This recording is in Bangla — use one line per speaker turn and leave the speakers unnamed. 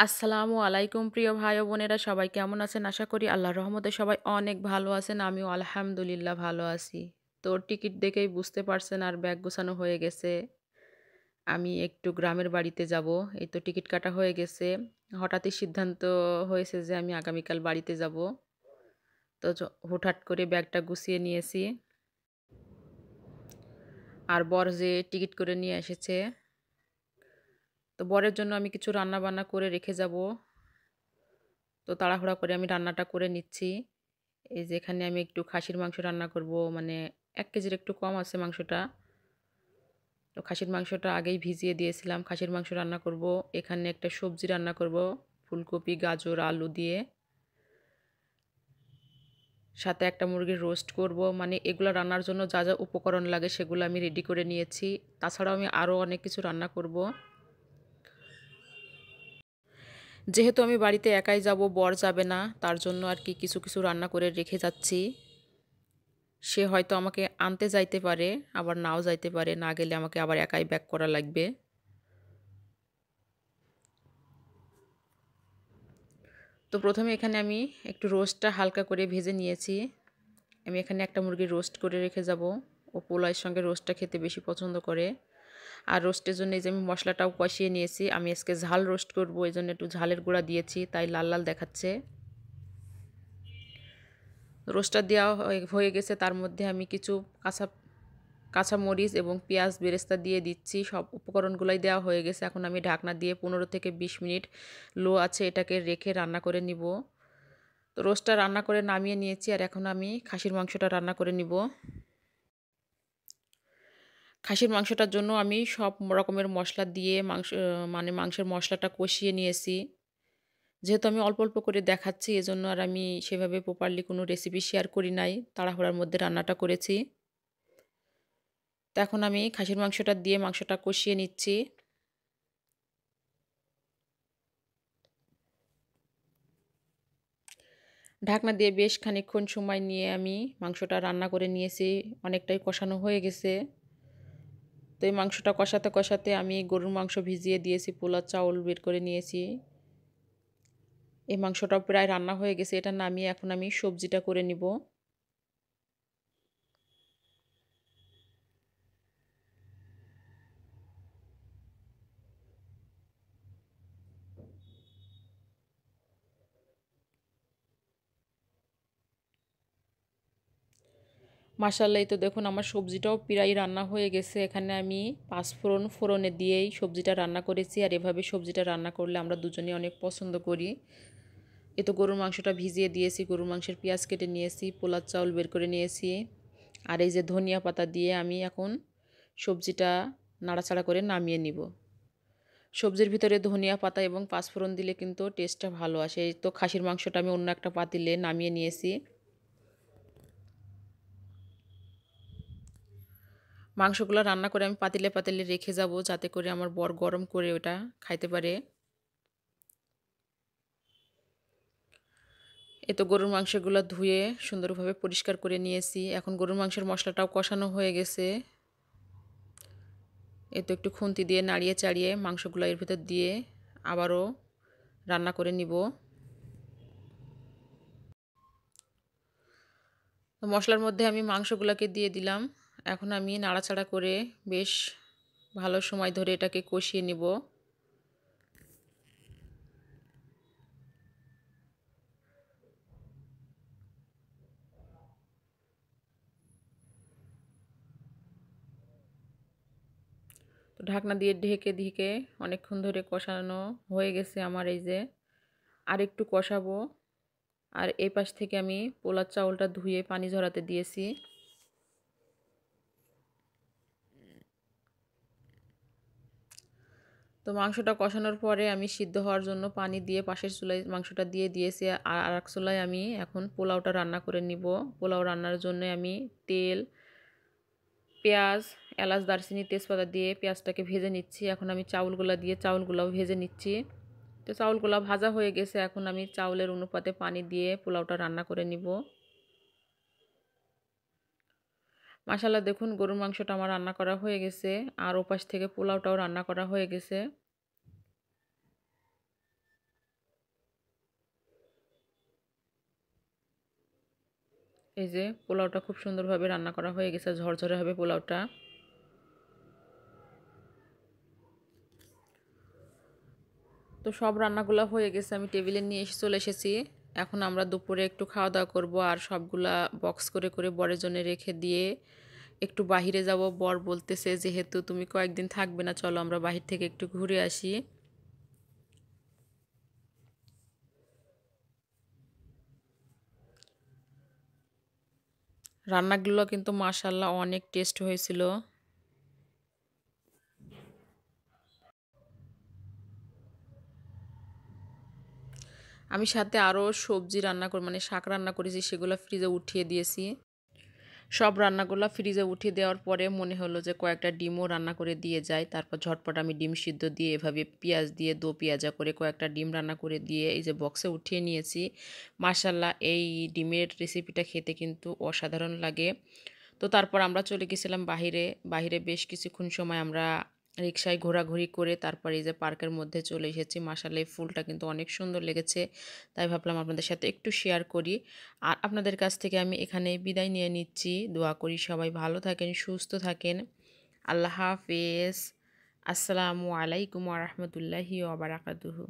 আসসালামু আলাইকুম প্রিয় ভাই ও বোনেরা সবাই কেমন আছেন? আশা করি আল্লাহর রহমতে সবাই অনেক ভালো আছেন। আমিও আলহামদুলিল্লাহ ভালো আছি। তো টিকিট দেখেই বুঝতে পারছেন আর ব্যাগ গোছানো হয়ে গেছে। আমি একটু গ্রামের বাড়িতে যাব। এই তো টিকিট কাটা হয়ে গেছে। হঠাৎই সিদ্ধান্ত হয়েছে যে আমি আগামীকাল বাড়িতে যাব। তো হুটহাট করে ব্যাগটা গুছিয়ে নিয়েছি। আর বর যে টিকিট করে নিয়ে এসেছে। তো বরের জন্য আমি কিছু রান্না বান্না করে রেখে যাব। তো তাড়াহুড়া করে আমি রান্নাটা করে নিচ্ছি। এই যে এখানে আমি একটু খাসির মাংস রান্না করব, মানে ১ কেজির একটু কম আছে মাংসটা। তো খাসির মাংসটা আগেই ভিজিয়ে দিয়েছিলাম। খাসির মাংস রান্না করব। এখানে একটা সবজি রান্না করব ফুলকপি, গাজর, আলু দিয়ে। সাথে একটা মুরগির রোস্ট করব। মানে এগুলো রান্নার জন্য যা যা উপকরণ লাগে সেগুলো আমি রেডি করে নিয়েছি। তাছাড়াও আমি আরও অনেক কিছু রান্না করব। যেহেতু আমি বাড়িতে একাই যাব, বর যাবে না, তার জন্য আর কি কিছু কিছু রান্না করে রেখে যাচ্ছি। সে হয়তো আমাকে আনতে যাইতে পারে, আবার নাও যাইতে পারে। না গেলে আমাকে আবার একাই ব্যাক করা লাগবে। তো প্রথমে এখানে আমি একটু রোস্টটা হালকা করে ভেজে নিয়েছি। আমি এখানে একটা মুরগির রোস্ট করে রেখে যাব। ও পোলাওয়ের সঙ্গে রোস্টটা খেতে বেশি পছন্দ করে। আর রোস্টের জন্য এই যে আমি মশলাটাও কষিয়ে নিয়েছি। আমি আজকে ঝাল রোস্ট করব, এই জন্য একটু ঝালের গুঁড়া দিয়েছি, তাই লাল লাল দেখাচ্ছে। রোস্টটা দেওয়া হয়ে গেছে। তার মধ্যে আমি কিছু কাঁচা কাঁচামরিচ এবং পেঁয়াজ বেরেস্তা দিয়ে দিচ্ছি। সব উপকরণগুলোই দেওয়া হয়ে গেছে। এখন আমি ঢাকনা দিয়ে 15 থেকে 20 মিনিট লো আছে এটাকে রেখে রান্না করে নিব। তো রোস্টটা রান্না করে নামিয়ে নিয়েছি। আর এখন আমি খাসির মাংসটা রান্না করে নিব। খাসির মাংসটার জন্য আমি সব রকমের মশলা দিয়ে মানে মাংসের মশলাটা কষিয়ে নিয়েছি। যেহেতু আমি অল্প অল্প করে দেখাচ্ছি, এজন্য আর আমি সেভাবে প্রপারলি কোনো রেসিপি শেয়ার করি নাই, তাড়াহুড়ার মধ্যে রান্নাটা করেছি। তো এখন আমি খাসির মাংসটা দিয়ে মাংসটা কষিয়ে নিচ্ছি। ঢাকনা দিয়ে বেশ খানিকক্ষণ সময় নিয়ে আমি মাংসটা রান্না করে নিয়েছি। অনেকটাই কষানো হয়ে গেছে। তো এই মাংসটা কষাতে কষাতে আমি গরুর মাংস ভিজিয়ে দিয়েছি, পোলার চাউল বের করে নিয়েছি। এই মাংসটা প্রায় রান্না হয়ে গেছে। এটা নামিয়ে এখন আমি সবজিটা করে নিব। মাশাআল্লাহ, এই তো দেখুন আমার সবজিটাও প্রায় রান্না হয়ে গেছে। এখানে আমি পাঁচফোড়ন ফোড়নে দিয়েই সবজিটা রান্না করেছি। আর এভাবে সবজিটা রান্না করলে আমরা দুজনেই অনেক পছন্দ করি। এ তো গরুর মাংসটা ভিজিয়ে দিয়েছি, গরুর মাংসের পেঁয়াজ কেটে নিয়েছি, পোলার চাউল বের করে নিয়েছি। আর এই যে ধনিয়া পাতা দিয়ে আমি এখন সবজিটা নাড়াচাড়া করে নামিয়ে নিব। সবজির ভিতরে ধনিয়া পাতা এবং পাঁচফোড়ন দিলে কিন্তু টেস্টটা ভালো আসে। এই তো খাসির মাংসটা আমি অন্য একটা পাতিলে নামিয়ে নিয়েছি। মাংসগুলো রান্না করে আমি পাতিলে পাতিলে রেখে যাব, যাতে করে আমার বর গরম করে ওটা খাইতে পারে। এ তো গরুর মাংসগুলো ধুয়ে সুন্দরভাবে পরিষ্কার করে নিয়েছি। এখন গরুর মাংসের মশলাটাও কষানো হয়ে গেছে। এ তো একটু খুন্তি দিয়ে নাড়িয়ে চাড়িয়ে মাংসগুলো এর ভিতর দিয়ে আবারও রান্না করে নিব। তো মশলার মধ্যে আমি মাংসগুলোকে দিয়ে দিলাম। এখন আমি নাড়াচাড়া করে বেশ ভালো সময় ধরে এটাকে কষিয়ে নিব। তো ঢাকনা দিয়ে ঢেকে ঢেকে অনেকক্ষণ ধরে কষানো হয়ে গেছে আমার। এই যে আর একটু কষাবো। আর এই পাশ থেকে আমি পোলার চাউলটা ধুয়ে পানি ঝরাতে দিয়েছি। তো মাংসটা কষানোর পরে আমি সিদ্ধ হওয়ার জন্য পানি দিয়ে পাশের চুলায় মাংসটা দিয়ে দিয়েছি। আর আরেক চুলায় আমি এখন পোলাওটা রান্না করে নিব। পোলাও রান্নার জন্য আমি তেল, পেঁয়াজ, এলাচ, দারচিনি, তেজপাতা দিয়ে পেঁয়াজটাকে ভেজে নিচ্ছি। এখন আমি চাউলগুলো দিয়ে চাউলগুলোও ভেজে নিচ্ছি। তো চাউলগুলো ভাজা হয়ে গেছে। এখন আমি চাউলের অনুপাতে পানি দিয়ে পোলাওটা রান্না করে নিব। মাশাআল্লাহ, দেখুন গরুর মাংসটা আমার রান্না করা হয়ে গেছে। আর ওপাশ থেকে পোলাওটাও রান্না করা হয়ে গেছে। এই যে পোলাওটা খুব সুন্দরভাবে রান্না করা হয়ে গেছে, ঝরঝরে হবে পোলাওটা। তো সব রান্নাগুলো হয়ে গেছে, আমি টেবিলে নিয়ে এসে চলে এসেছি। এখন আমরা দুপুরে একটু খাওয়া দাওয়া করব, আর সবগুলা বক্স করে করে বরের জন্য রেখে দিয়ে একটু বাহিরে যাব। বর বলতেছে যেহেতু তুমি কয়েকদিন থাকবে না, চলো আমরা বাহির থেকে একটু ঘুরে আসি। রান্নাগুলো কিন্তু মাশাল্লাহ অনেক টেস্ট হয়েছিল। আমি সাথে আরও সবজি রান্না করে মানে শাক রান্না করেছি, সেগুলো ফ্রিজে উঠিয়ে দিয়েছি। সব রান্নাগুলো ফ্রিজে উঠিয়ে দেওয়ার পরে মনে হলো যে কয়েকটা ডিমও রান্না করে দিয়ে যায়। তারপর ঝটপট আমি ডিম সিদ্ধ দিয়ে এভাবে পেঁয়াজ দিয়ে দো পেঁয়াজা করে কয়েকটা ডিম রান্না করে দিয়ে এই যে বক্সে উঠিয়ে নিয়েছি। মাশাল্লাহ এই ডিমের রেসিপিটা খেতে কিন্তু অসাধারণ লাগে। তো তারপর আমরা চলে গেছিলাম বাহিরে। বাহিরে বেশ কিছুক্ষণ সময় আমরা রিকশায় ঘোরাঘুরি করে তারপরে এই যে পার্কের মধ্যে চলে এসেছি। মাশাআল্লাহ এই ফুলটা কিন্তু অনেক সুন্দর লেগেছে, তাই ভাবলাম আপনাদের সাথে একটু শেয়ার করি। আর আপনাদের কাছ থেকে আমি এখানে বিদায় নিয়ে নিচ্ছি। দোয়া করি সবাই ভালো থাকেন, সুস্থ থাকেন। আল্লাহ হাফেজ। আসসালামু আলাইকুম ওয়া রাহমাতুল্লাহি ওয়া বারাকাতুহু।